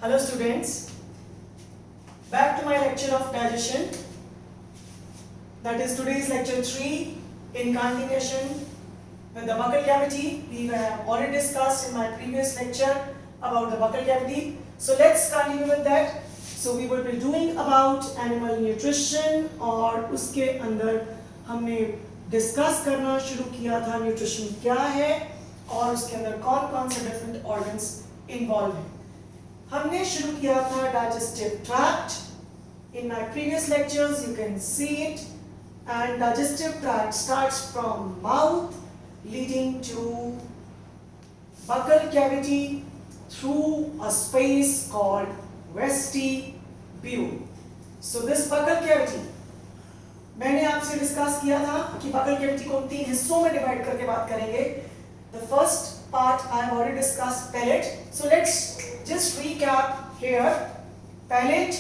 Hello students, back to my lecture of digestion. That is today's lecture 3 in continuation with the buccal cavity. We have already discussed in my previous lecture about the buccal cavity. So let's continue with that. So we will be doing about animal nutrition और उसके अंदर हमने discuss करना शुरू किया था nutrition क्या है और उसके अंदर कौन कौन से डिफरेंट ऑर्गन्स इन्वॉल्व हैं. हमने शुरू किया था digestive tract. In my previous lectures you can see it, and digestive tract starts from mouth leading to buccal cavity through a space called vestibule. So this buccal cavity मैंने आपसे discuss किया था कि buccal cavity को 3 हिस्सों में divide करके बात करेंगे. The first part I have already discussed, palate. So let's just recap here. Palate,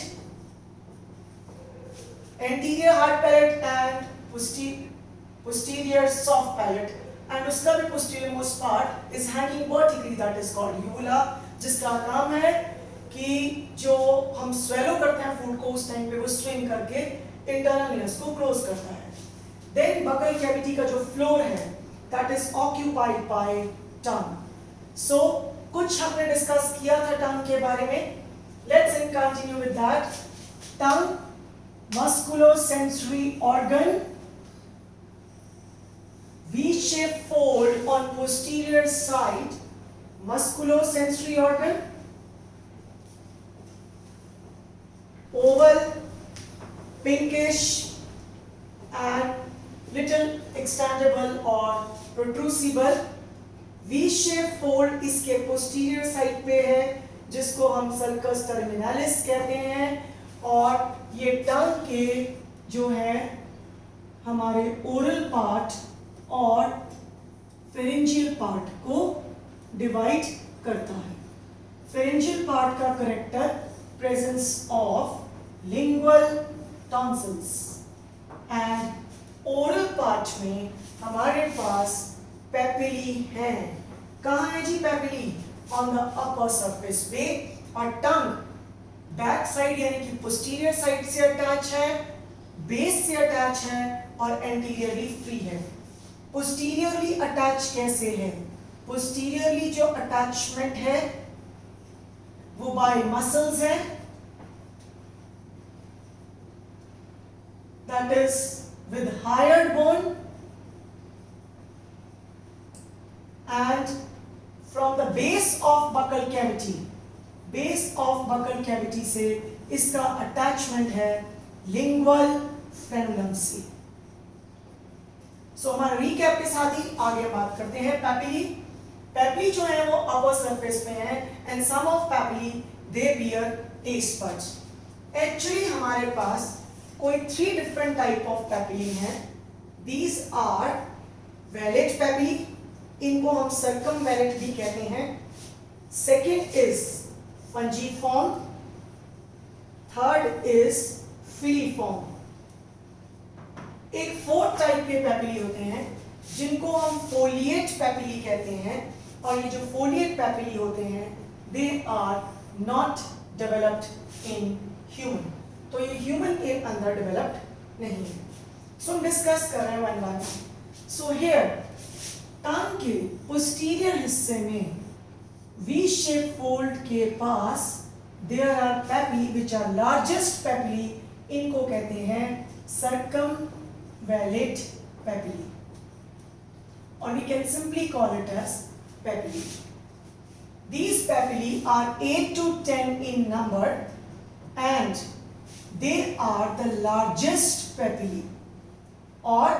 anterior hard palate and posterior soft palate, and उसका भी posterior most part is hanging vertically, that is called uvula, जिसका काम है कि जो हम swallow करते हैं फूड को उस टाइम पे वो swing करके internal ears को close करता है. Then buccal cavity का जो floor है that is occupied by tongue. So कुछ हमने डिस्कस किया था टंग के बारे में. Let's continue with that. Tongue, musculosensory organ, V-shaped fold on posterior side, musculosensory organ, oval, pinkish and little extendable or protrusible. V-shaped fold इसके posterior side पे है जिसको हम sulcus terminalis कहते हैं, और ये टंग के जो है हमारे oral part और pharyngeal part को डिवाइड करता है. Pharyngeal part का character presence of lingual tonsils, and oral part में हमारे पास पेपिली है. कहाँ है जी papillae? On the upper surface पे. और टंग बैक साइड यानी कि पोस्टीरियर साइड से अटैच है, बेस से अटैच है और एंटीरियरली फ्री है. पोस्टीरियरली अटैच कैसे है? पोस्टीरियरली जो अटैचमेंट है वो बाय मसल्स है, that is with hyoid bone, and from the base of buccal cavity, base of buccal cavity से इसका attachment है lingual frenulum से. So हमारा recap के साथ ही आगे बात करते हैं. पेपिली, पेपिली जो है वो upper surface में है, and some of papillae they bear taste buds. Actually हमारे पास कोई 3 different type of पेपिली हैं. These are valate पेपिली, इनको हम circumvallate भी कहते हैं. Second is fungiform, third is filiform. एक 4th टाइप के पेपिली होते हैं जिनको हम foliate पेपिली कहते हैं, और ये जो foliate पेपिली होते हैं they are not developed in human. तो ये ह्यूमन के अंदर डेवलप्ड नहीं है. सो हम डिस्कस कर रहे हैं वन बाय. सो हियर टंग के पोस्टीरियर हिस्से में V-shaped fold के पास there are papillae which are largest papillae, इनको कहते हैं circumvallate papillae, or we can simply call it as papillae. These papillae are 8 to 10 in number and they are the largest papillae, or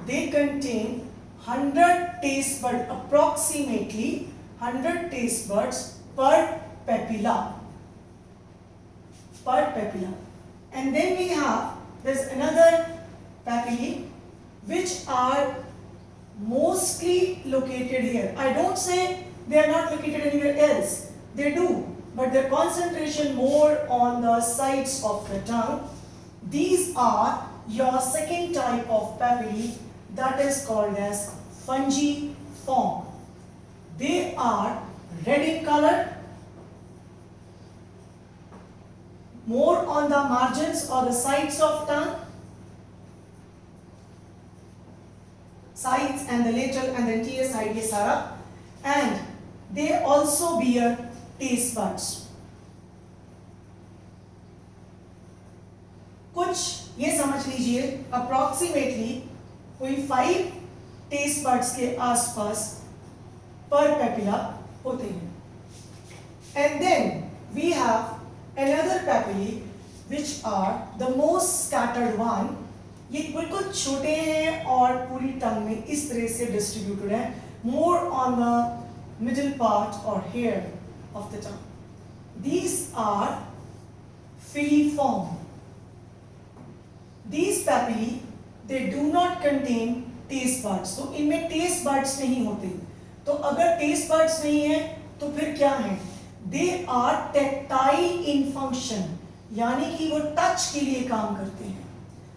they contain 100 taste buds, approximately 100 taste buds per papilla, and then we have there's another papillae which are mostly located here. I don't say they are not located anywhere else, they do, but their concentration more on the sides of the tongue. These are your second type of papillae, that is called as fungiform. They are red in color more on the margins or the sides of tongue, sides and the lateral and the anterior side ये सारा, and they also bear taste buds. कुछ ये समझ लीजिए approximately कोई 5 taste buds के आसपास पर पेपिला होते हैं. And then we have another papillae which are the most scattered one. ये बिल्कुल छोटे हैं और पूरी टंग में इस तरह से डिस्ट्रीब्यूटेड है, more on the middle part और hair of the tongue. These are filiform. These papillae they do not contain taste buds. तो इनमें taste buds नहीं होते. तो अगर taste buds नहीं है तो फिर क्या है? They are tactile in function, यानी कि वो टच के लिए काम करते हैं.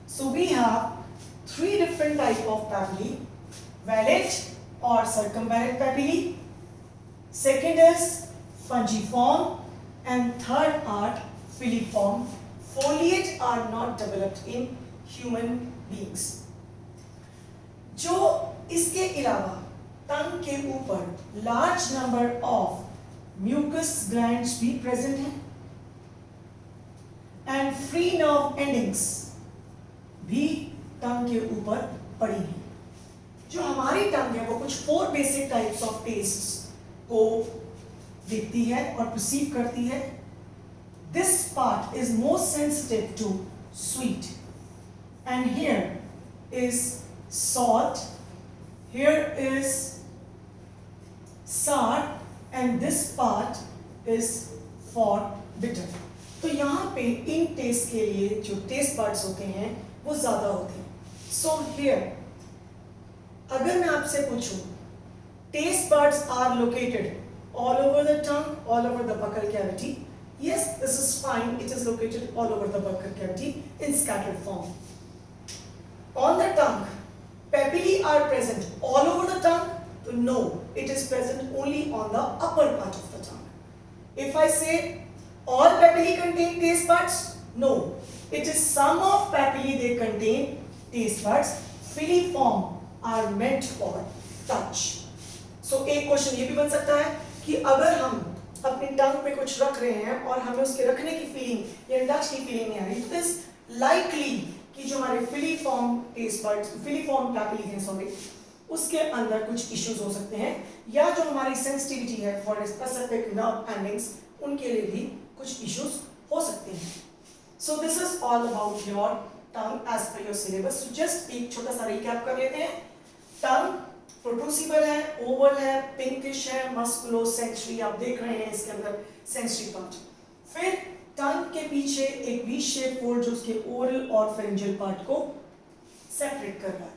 So we have 3 different type of papillae: valate or circumvalate papillae, second is fungiform, and third are filiform. Foliate are not developed in human beings. जो इसके अलावा टंग के ऊपर large number of mucus glands भी present हैं and free nerve endings भी टंग के ऊपर पड़ी हैं. जो हमारी टंग है वो कुछ 4 basic types of tastes को देखती है और perceive करती है. This part is most sensitive to sweet, and here is salt, here is sour, and this part is for bitter. तो यहाँ पे इन टेस्ट के लिए जो टेस्ट बड्स होते हैं वो ज़्यादा होते हैं. So here, अगर मैं आपसे पूछूं, taste buds are located all over the tongue, all over the buccal cavity. Yes, this is fine. It is located all over the buccal cavity in scattered form. On the tongue, papillae are present all over the tongue. No, it is present only on the upper part of the tongue. If I say all papillae contain taste buds, no, it is some of papillae they contain taste buds. Filiform are meant for touch. So एक question ये भी बन सकता है कि अगर हम अपनी टंग पे कुछ रख रहे हैं और हमें उसके रखने की फीलिंग या टच की फीलिंग नहीं आ रही, तो इस लाइकली कि जो हमारे filiform taste buds, filiform papillae हैं सॉरी, उसके अंदर कुछ इश्यूज हो सकते हैं, या जो हमारी सेंसिटिविटी है फॉर स्पेसिफिक नर्व एंडिंग्स उनके लिए भी कुछ इश्यूज हो सकते हैं. So this is all about your tongue as per your syllabus. Just एक छोटा सा रिकैप कर लेते हैं. टंग प्रोट्रूसिबल है, ओवल है, पिंकिश है, मस्कुलो सेंसरी, आप देख रहे हैं इसके अंदर सेंसरी पार्ट. फिर टंग के पीछे एक वी शेप फोल्ड जो उसके ओरल और फेरेंजियल पार्ट को सेपरेट कर रहा है.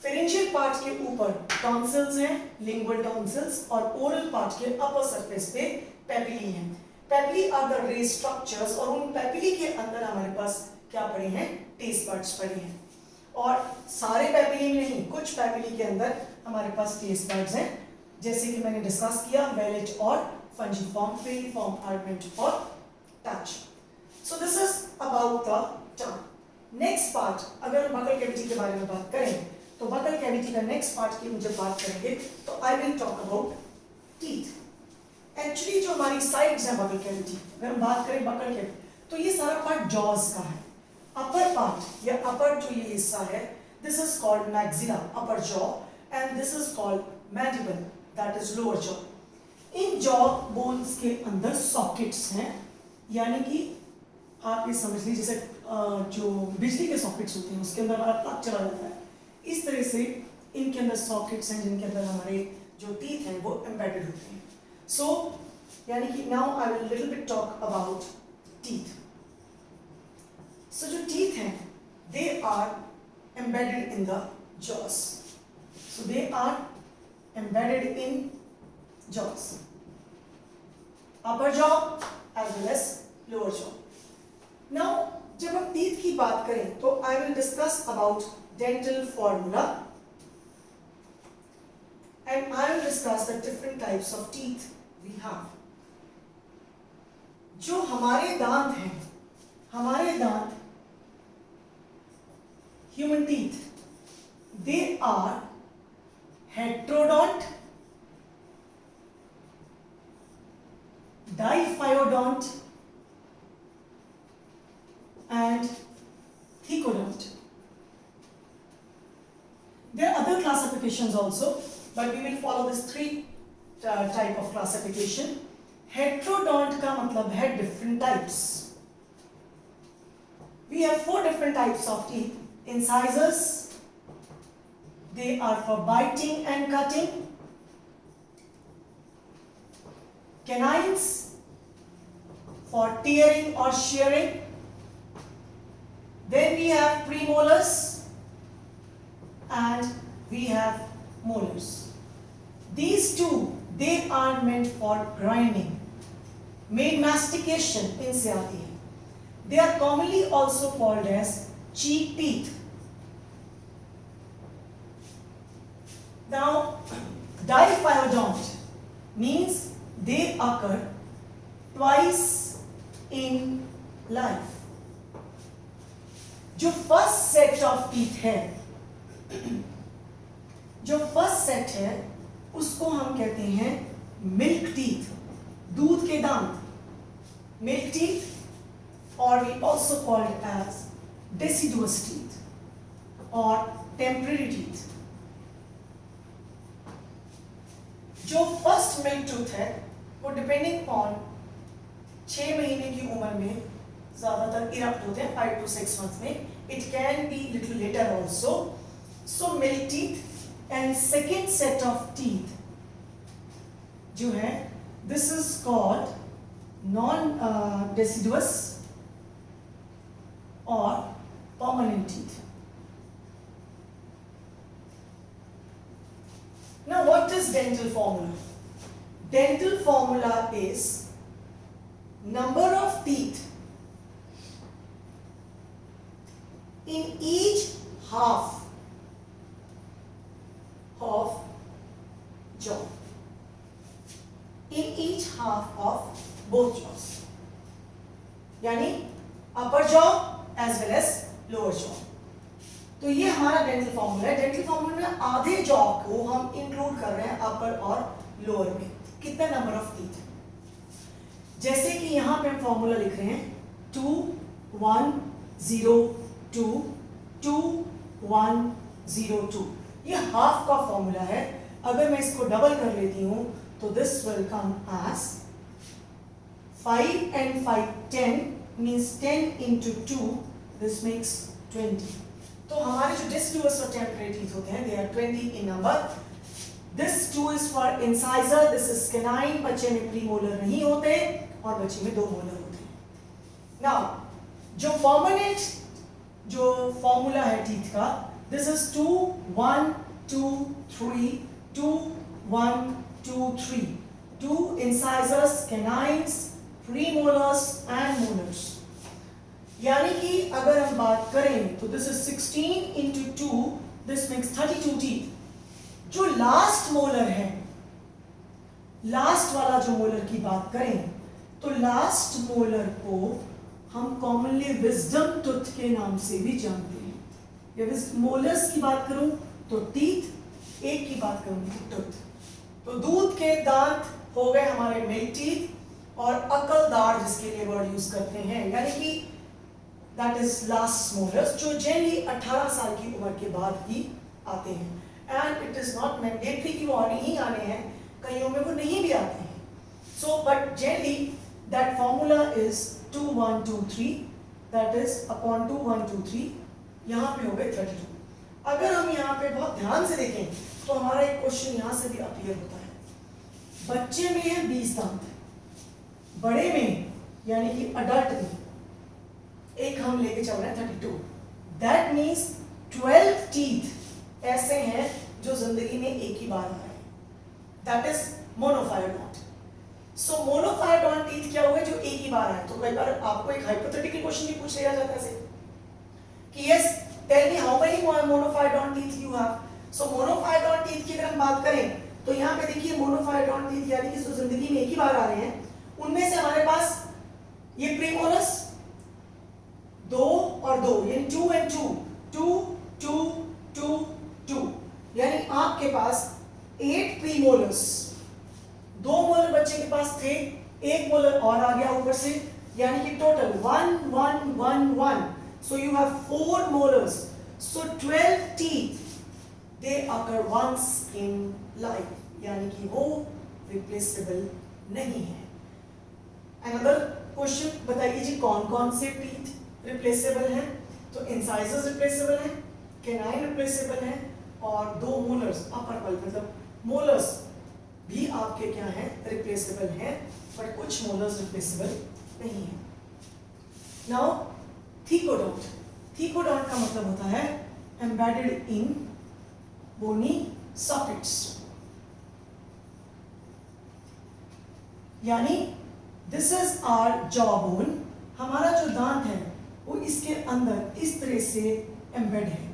फेरेंजियल पार्ट के ऊपर टॉन्सिल्स हैं, लिंगुअल टॉन्सिल्स, और ओरल पार्ट के अपर सरफेस पे पेपिली हैं. Papillae are the raised structures, और उन पेपिली के अंदर हमारे पास क्या पड़े हैं? टेस्ट बड्स पड़े हैं. और सारे पेपिली में नहीं, कुछ पेपिली के अंदर हमारे पास टेस्ट बड्स हैं, जैसे कि मैंने डिस्कस किया वेलेट और fungiform. Filiform are meant for touch. So this is about the tongue. Next part, अगर हम बकल कैविटी के बारे में बात करें तो बकल कैविटी का नेक्स्ट पार्ट की जब बात करेंगे तो I will talk about teeth. Actually जो हमारी साइड्स हैं बकल कैविटी, अगर हम बात करें बकल कैविटी तो ये सारा पार्ट जॉज का है. अपर पार्ट या अपर जो ये हिस्सा है, this is called maxilla, upper jaw, and this is called mandible, that is lower jaw. In jaw bones के अंदर सॉकेट्स हैं, यानी कि आप ये समझ लीजिए जैसे जो बिजली के सॉकेट्स होते हैं उसके अंदर हमारा प्लग चला जाता है, इस तरह से इनके अंदर सॉकेट्स हैं जिनके अंदर हमारे जो टीथ हैं वो एम्बेडेड होते हैं. सो यानी कि now I will little bit talk about teeth. So जो टीथ हैं they are embedded in the jaws. So they are embedded in jaws, upper jaw as well as lower jaw. Now जब हम teeth की बात करें तो I will discuss about dental formula and I will discuss the different types of teeth we have. जो हमारे दांत हैं हमारे दांत, human teeth, they are heterodont, diphyodont and thecodont. There are other classifications also, but we will follow this three type of classification. Heterodont का मतलब है different types. We have 4 different types of teeth. Incisors, they are for biting and cutting. Canines, for tearing or shearing. Then we have premolars and we have molars. These two, they are meant for grinding. Main mastication इनसे आती है. They are commonly also called as cheek teeth. Now, diphyodont means they occur twice in life. जो first set of teeth है, जो first set है उसको हम कहते हैं मिल्क टीथ, दूध के दांत, मिल्क टीथ, और we also called as deciduous teeth और टेम्पररी टीथ. जो फर्स्ट मिल्क टूथ है वो डिपेंडिंग ऑन 6 महीने की उम्र में ज्यादातर इरप्ट होते हैं, 5 to 6 months में. It can be little later also. So milk teeth and second set of teeth जो है, this is called non-deciduous or permanent teeth. Now what is dental formula? Dental formula is number of teeth in each half of jaw, in each half of both jaws, यानी upper jaw as well as lower jaw. तो ये हमारा dental formula है. Dental formula में आधे jaw को हम include कर रहे हैं अपर और लोअर में. कितने नंबर ऑफ टीथ? जैसे कि यहां पे हम फॉर्मूला लिख रहे हैं 2 1 0 2 2 1 0 2. ये हाफ का फॉर्मूला है. अगर मैं इसको डबल कर लेती हूं तो this will come as 5 and 5 10 means 10 into 2, this makes 20. तो हमारे जो deciduous और temporary teeth होते हैं, they are 20 in number. This 2 is for incisor, this is canine. बच्चे में premolar नहीं होते और बच्चे में 2 मोलर होते हैं. Now जो permanent जो फॉर्मूला है टीथ का, this is 2 1 2 3 2 1 2 3. 2 incisors, canines, premolars and molars. यानी कि अगर हम बात करें तो this is 16 into 2, this makes 32 teeth. जो लास्ट मोलर है, लास्ट वाला जो मोलर की बात करें तो लास्ट मोलर को हम कॉमनली विजडम टूथ के नाम से भी जानते हैं. या मोलर्स की बात करूं तो टीथ, एक की बात करूं तो टूथ. तो दूध के दांत हो गए हमारे मिल्क टीथ और अकलदार जिसके लिए वर्ड यूज करते हैं, यानी कि दैट इज लास्ट मोलर्स, जो जनरली 18 साल की उम्र के बाद ही आते हैं. And it is not mandatory कि वो आने ही आने हैं, कईयों में वो नहीं भी आते हैं. So but generally that formula is 2 1 2 3, that is upon 2 1 2 3. यहाँ पे हो गए 32. अगर हम यहाँ पे बहुत ध्यान से देखें तो हमारा एक क्वेश्चन यहाँ से भी अपीयर होता है. बच्चे में है 20 दांत, बड़े में यानी कि अडल्ट में एक हम लेके चल रहे हैं 32. दैट मीन्स 12 टीथ ऐसे हैं जो जिंदगी में एक ही बार आ रहे हैं. That is मोनोफायोडोंट. So monophyodont teeth क्या हुए जो एक ही बार आए. तो कई बार आपको एक हाइपोथेटिकल क्वेश्चन भी पूछ लिया जाता है कि yes tell me how many monophyodont teeth you have. So monophyodont teeth की अगर हम बात करें तो यहाँ पे देखिए मोनोफायोडोंट टीथ यानी कि जो जिंदगी में एक ही बार आ रहे हैं, उनमें से हमारे पास ये प्रीमोलर्स 2 2 2 2 2, यानी आपके पास 8 प्रीमोलर्स, 2 मोलर बच्चे के पास थे, 1 मोलर और आ गया ऊपर से, यानी कि total 1 1 1 1, so you have 4 molars, so 12 teeth they occur once in life, यानी कि वो रिप्लेसेबल नहीं है। Another क्वेश्चन बताइए जी, कौन कौन से टीथ रिप्लेसेबल हैं? तो इंसाइजर्स रिप्लेसेबल हैं, कैनाइन रिप्लेसेबल हैं, और 2 मोलर्स अपर पल्प मतलब मोलर्स भी आपके क्या हैं, रिप्लेसेबल हैं, बट कुछ मोलर्स रिप्लेसेबल नहीं है। नाउ थीकोडोंट, थीकोडोंट का मतलब होता है एम्बेडेड इन बोनी सॉकेट्स, यानी this is our jaw bone, हमारा जो दांत है वो इसके अंदर इस तरह से एम्बेड है,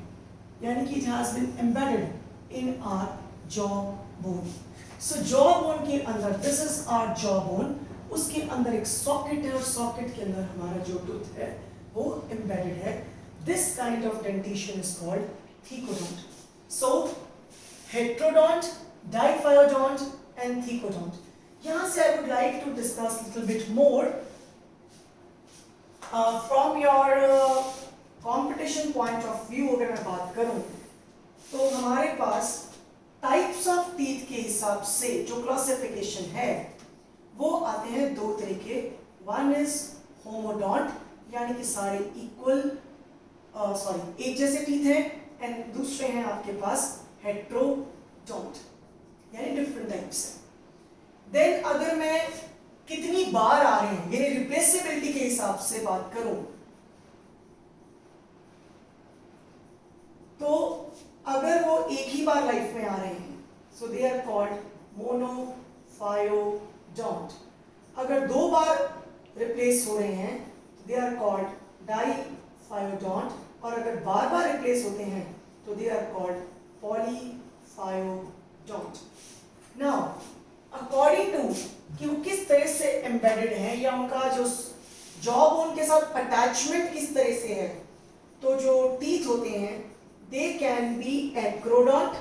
यानी कि it has been embedded in our jaw bone. So jaw bone के अंदर, this is our jaw bone, उसके अंदर एक सॉकेट है और सॉकेट के अंदर हमारा जो टूथ है वो एम्बेडेड है। This kind of dentition is called thecodont. So heterodont, diphyodont and thecodont. यहाँ से I would like to discuss little bit more from your competition point of view। अगर मैं बात करूँ तो हमारे पास टाइप्स ऑफ टीथ के हिसाब से जो क्लासिफिकेशन है वो आते हैं 2 तरीके। वन इज होमोडोंट, यानी कि सारे इक्वल एक जैसे टीथ हैं, एंड दूसरे हैं आपके पास हेट्रोडोंट, यानी डिफरेंट टाइप्स हैं। देन अगर मैं कितनी बार आ रहे हैं, यानी रिप्लेसेबिलिटी के हिसाब से बात करूं, तो अगर वो एक ही बार लाइफ में आ रहे हैं, सो दे आर कॉल्ड मोनोफायोडोंट। अगर 2 बार रिप्लेस हो रहे हैं, दे आर कॉल्ड डाइफायोडोंट, और अगर बार बार रिप्लेस होते हैं तो they are called polyphyodont. Now according to कि वो किस तरह से एम्बेडेड है, या उनका जो जॉ बोन के साथ अटैचमेंट किस तरह से है, तो जो टीथ होते हैं दे कैन बी एक्रोडोंट,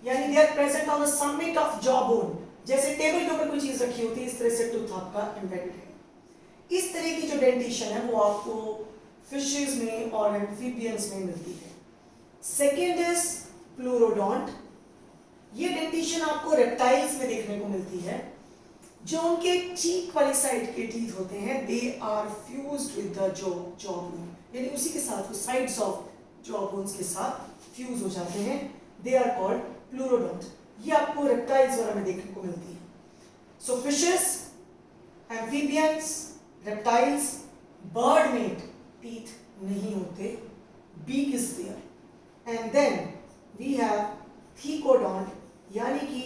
यानी they are present on the summit of jaw bone, जैसे टेबल के ऊपर कोई चीज रखी होती है इस तरह से टूथ आपका एम्बेडेड है। इस तरह की जो डेंटिशन है वो आपको फिशेस में और एम्फीबियंस में मिलती है। सेकेंड इज प्लूरोडोंट, ये डेंटिशन आपको रेप्टाइल्स में देखने को मिलती है। जो उनके चीक वाली साइड के टीथ होते हैं they are fused with the jaw bone, यानी उसी के साथ वो साइड्स ऑफ जॉ बोन्स के साथ फ्यूज हो जाते हैं, दे आर कॉल्ड प्लूरोडोंट। ये आपको रेप्टाइल्स वगैरह में देखने को मिलती है। So fishes, amphibians, reptiles, bird में टीथ नहीं होते, beak is there. And then we have thecodont, यानी कि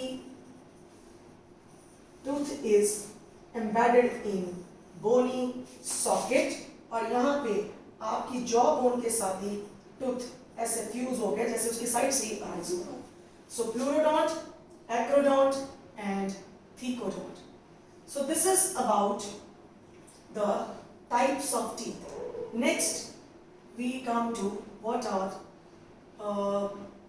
tooth is embedded in bony socket, और यहाँ पे आपकी जॉ बोन के साथ ही टूथ ऐसे फ्यूज हो गया जैसे उसकी साइड से आइज हो रहा हो। So pleurodont, acrodont and thecodont. So this is about the types of teeth. Next we come to what are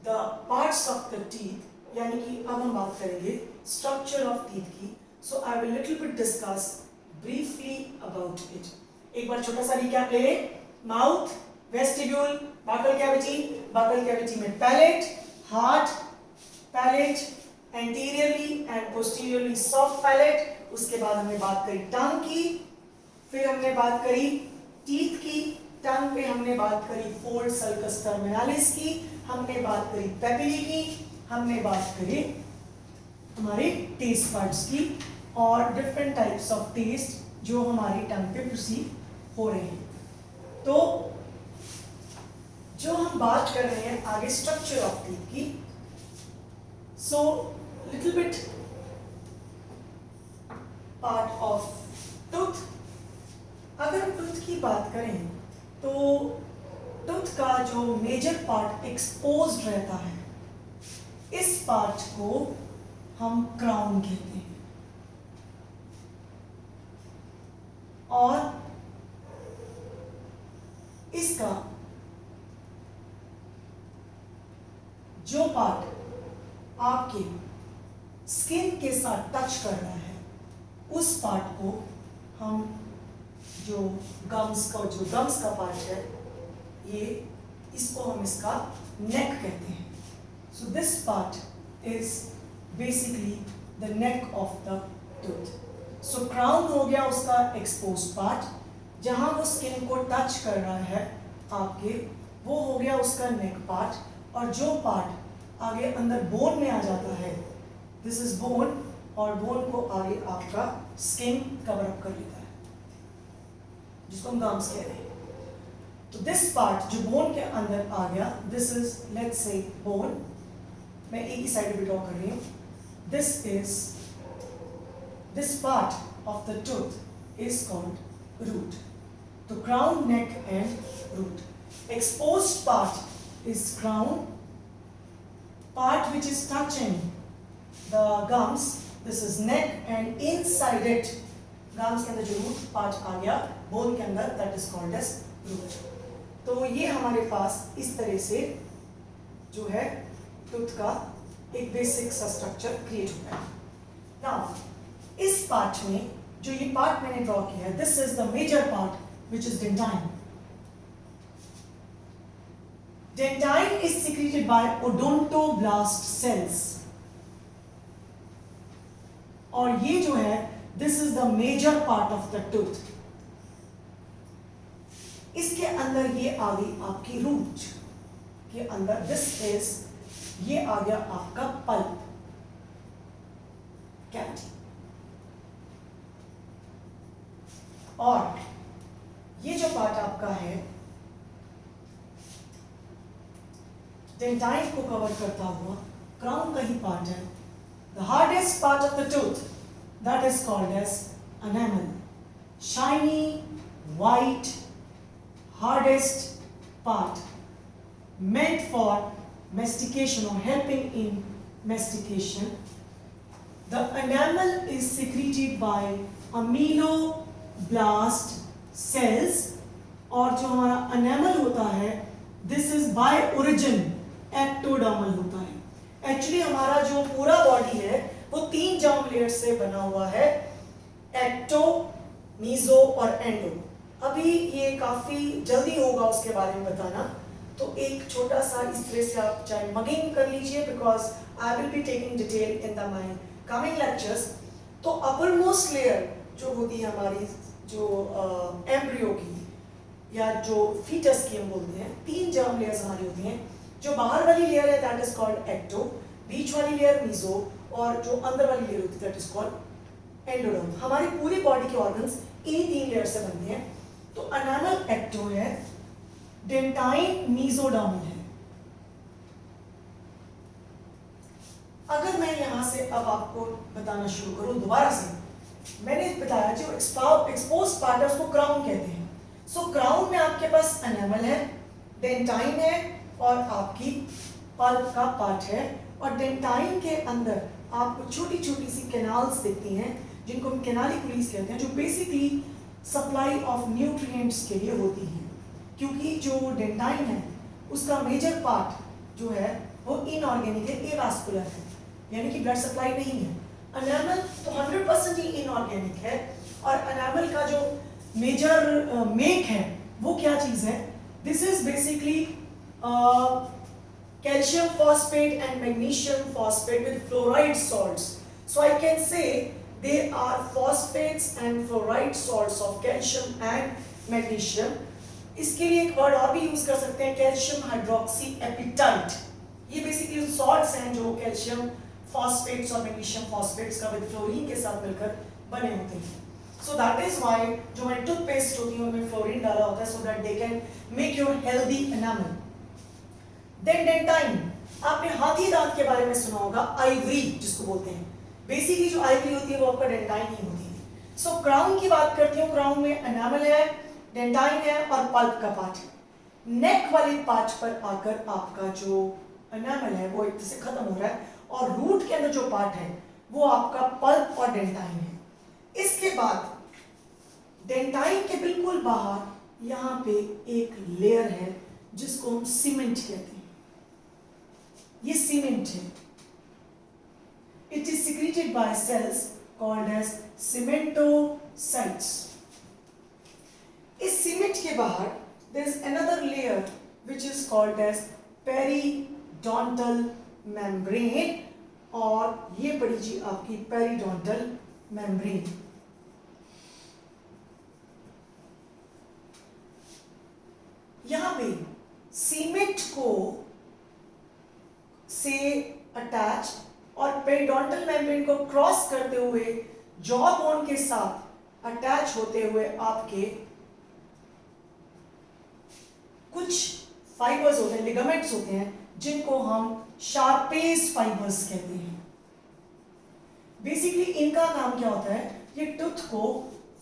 the parts of the teeth, यानी कि अब हम बात करेंगे स्ट्रक्चर ऑफ टीथ की। So I will little bit discuss briefly about it. एक बार छोटा सा रिकैप ले लें। माउथ, वेस्टिब्यूल, बकल कैविटी में palate, hard, palate, anteriorly and posteriorly soft palate. उसके बाद हमने बात करी टंग की, फिर हमने बात करी टीथ की, टंग पे हमने बात करी फोल्ड सल्कस टर्मिनालिस की, हमने बात करी पेपिली की, हमने बात करी हमारे टेस्ट बड्स की, और डिफरेंट टाइप्स ऑफ टेस्ट जो हमारी टंग पे परसीव हो रहे हैं। तो जो हम बात कर रहे हैं आगे स्ट्रक्चर ऑफ टीथ की, so little bit part of tooth. अगर हम टूथ की बात करें तो टूथ का जो मेजर पार्ट एक्सपोज्ड रहता है, इस पार्ट को हम क्राउन कहते हैं, और इसका जो पार्ट आपके स्किन के साथ टच कर रहा है उस पार्ट को हम जो गम्स का पार्ट है ये इसको हम इसका नेक कहते हैं. So this part is basically the neck of the tooth. So crown हो गया उसका एक्सपोज पार्ट, जहां वो स्किन को टच कर रहा है आपके, वो हो गया उसका नेक पार्ट. और जो पार्ट आगे अंदर बोन में आ जाता है, दिस इज बोन, और बोन को आगे आपका स्किन कवर अप कर लेता है जिसको हम गम्स कह रहे हैं. तो दिस पार्ट जो बोन के अंदर आ गया, this is let's say bone, मैं एक ही साइड पे ड्रॉ कर रही हूं. This part of the tooth is called root. तो crown, neck and root. Exposed part is crown, part which is touching the gums, this is neck, and inside it gums के अंदर जो root part आ गया bone के अंदर, that is called as root. तो ये हमारे पास इस तरह से जो है टूथ का एक बेसिक सा स्ट्रक्चर क्रिएट होता है. नाउ इस पार्ट में जो ये पार्ट मैंने ड्रॉ किया है, this is the major part which is dentine. Dentine is secreted by odontoblast cells. और ये जो है, this is the major part of the tooth. इसके अंदर ये आ गई आपकी रूट के अंदर, this is, ये आ गया आपका पल्प कैविटी. और ये जो पार्ट आपका है डेंटाइन को कवर करता हुआ क्राउन का ही पार्ट है. The hardest part of the tooth, that is called as enamel. Shiny white hardest part meant for mastication or helping in mastication. The enamel is secreted by ameloblast cells. और जो हमारा enamel होता है, this is by origin ectodermal होता है. Actually हमारा जो पूरा बॉडी है वो 3 जर्म लेयर्स से बना हुआ है, एक्टो, मीजो और एंडो. अभी ये काफी जल्दी होगा उसके बारे में बताना, तो एक छोटा सा इस तरह से आप चाहे मगिंग कर लीजिए, because I will be taking detail in the my coming lectures. तो अपर मोस्ट लेयर जो होती है हमारी, जो एम्ब्रियो की या जो फीटस की हम बोलते हैं, 3 जर्म लेयर्स हमारी होती हैं. जो बाहर वाली लेयर है दैट इज कॉल्ड एक्टो, बीच वाली लेयर मीजो, और जो अंदर वाली लेयर होती है दैट इज कॉल्ड एंडोडर्म. हमारी पूरी बॉडी के ऑर्गन्स इन्हीं 3 लेयर से बनते हैं. तो एनामल एक्टो है, डेंटाइन मीजोडर्मल है. अगर मैं यहां से अब आपको बताना शुरू करूं दोबारा से, मैंने बताया जो एक्सपोज पार्ट है उसको क्राउन कहते हैं. सो क्राउन में आपके पास एनामल है, डेंटाइन है और आपकी पल्प का पार्ट है. और डेंटाइन के अंदर आपको छोटी छोटी सी कैनाल्स दिखती हैं जिनको हम कैनालिकुलिस कहते हैं, जो बेसिकली सप्लाई ऑफ न्यूट्रिएंट्स के लिए होती हैं. क्योंकि जो डेंटाइन है उसका मेजर पार्ट जो है वो इनऑर्गेनिक है, एवास्कुलर है, यानी कि ब्लड सप्लाई नहीं है. एनामल तो 100% ही इनऑर्गेनिक है. और एनामल का जो मेजर मेक है वो क्या चीज है, this is basically calcium phosphate and magnesium phosphate with fluoride salts. So I can say they are phosphates and fluoride salts of calcium and magnesium. इसके लिए एक वर्ड और भी यूज कर सकते हैं, कैल्शियम हाइड्रोक्सी एपिटाइट. ये बेसिकली सॉल्ट्स हैं जो कैल्शियम फॉस्फेट्स और मैग्नीशियम फॉस्फेट्स का विद फ्लोरीन के साथ मिलकर बने होते हैं. सो दैट इज व्हाई जो हमारी टूथपेस्ट होती है उनमें फ्लोरीन डाला होता है, so that they can make your healthy enamel. Then dentine, आपने हाथी दांत के बारे में सुना होगा, आइवरी जिसको बोलते हैं. बेसिकली जो आइवरी होती है वो आपका डेंटाइन ही होती है. सो क्राउन की बात करती हूँ, क्राउन में एनामल है, डेंटाइन है और पल्प का पार्ट है. नेक वाले पार्ट पर आकर आपका जो एनामल है वो एक तरह से खत्म हो रहा है, और रूट के अंदर जो पार्ट है वो आपका पल्प और डेंटाइन है. इसके बाद डेंटाइन के बिल्कुल बाहर यहाँ पे एक लेयर है जिसको हम सीमेंट कहते हैं। ये सीमेंट है। It is secreted by cells called as cementocytes. इस सीमेंट के बाहर there is another layer which is called as periodontal membrane, और ये पड़ी जी आपकी पेरिडोंटल मेम्ब्रेन। यहां पे सीमेंट को से अटैच और पेरिडोंटल मेम्ब्रेन को क्रॉस करते हुए जॉ बोन के साथ अटैच होते हुए आपके कुछ फाइबर्स होते हैं, लिगामेंट्स होते हैं, जिनको हम शार्पेस फाइबर्स कहते हैं। बेसिकली इनका काम क्या होता है, ये टूथ को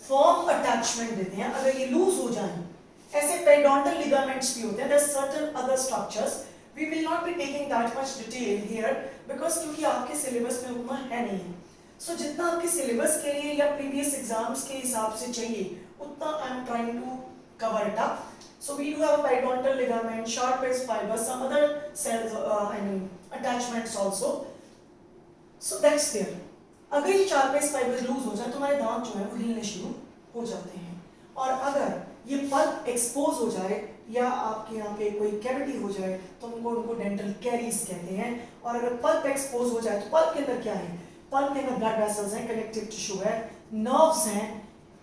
फर्म अटैचमेंट देते हैं। अगर ये लूज हो जाए, ऐसे पेरिडोंटल लिगामेंट्स भी होते हैं, there are certain other structures, we will not be taking that much detail here because क्योंकि आपके सिलेबस में उतना है नहीं है। सो जितना आपके सिलेबस के लिए या प्रीवियस एग्जाम्स के हिसाब से चाहिए उतना I am trying to cover it up. So we do have a periodontal ligament, Sharp's fibers, some other cells, attachments also. So that's there. अगर ये Sharp's fibers लूज हो जाए तो हमारे दांत जो है वो हिलने शुरू हो जाते हैं, और अगर ये पल्प एक्सपोज हो जाए या आपके यहाँ पे कोई कैविटी हो जाए तो उनको डेंटल कैरीज कहते हैं। और अगर पल्प एक्सपोज हो जाए तो पल्प के अंदर क्या है, पल्प के अंदर ब्लड वेसल्स हैं, कनेक्टिव टिश्यू है, नर्व्स हैं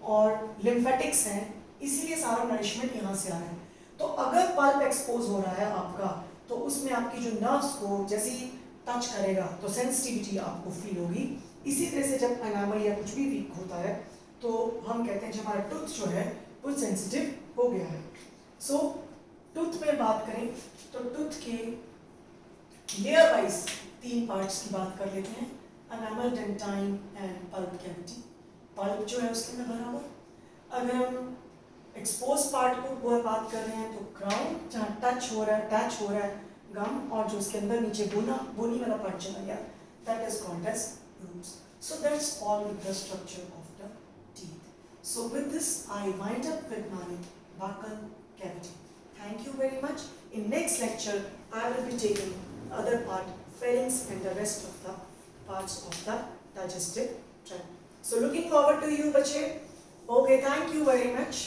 और लिम्फेटिक्स हैं, इसीलिए सारा नरिशमेंट यहाँ से आ रहा है। तो अगर पल्प एक्सपोज हो रहा है आपका तो उसमें आपकी जो नर्व्स को जैसे ही टच करेगा तो सेंसिटिविटी आपको फील होगी। इसी तरह से जब एनामल या कुछ भी वीक होता है तो हम कहते हैं कि हमारा टूथ जो है वो सेंसिटिव हो गया है। सो टूथ में बात करें तो टूथ के लेयर वाइज 3 पार्ट्स की बात कर लेते हैं, enamel, dentine and pulp cavity. Pulp जो है उसके अंदर भरा हुआ, अगर हम एक्सपोज पार्ट को बात कर रहे हैं तो क्राउन जहाँ टच हो रहा है, अटैच हो रहा है गम, और जो उसके अंदर नीचे बोनी वाला पार्ट चला गया, that is called as roots. So that's all with the structure of the teeth. So with this I wind up with my buccal cavity. Thank you very much. In next lecture I will be taking other part, pharynx and the rest of the parts of the digestive tract. So looking forward to you, bache. Okay, thank you very much.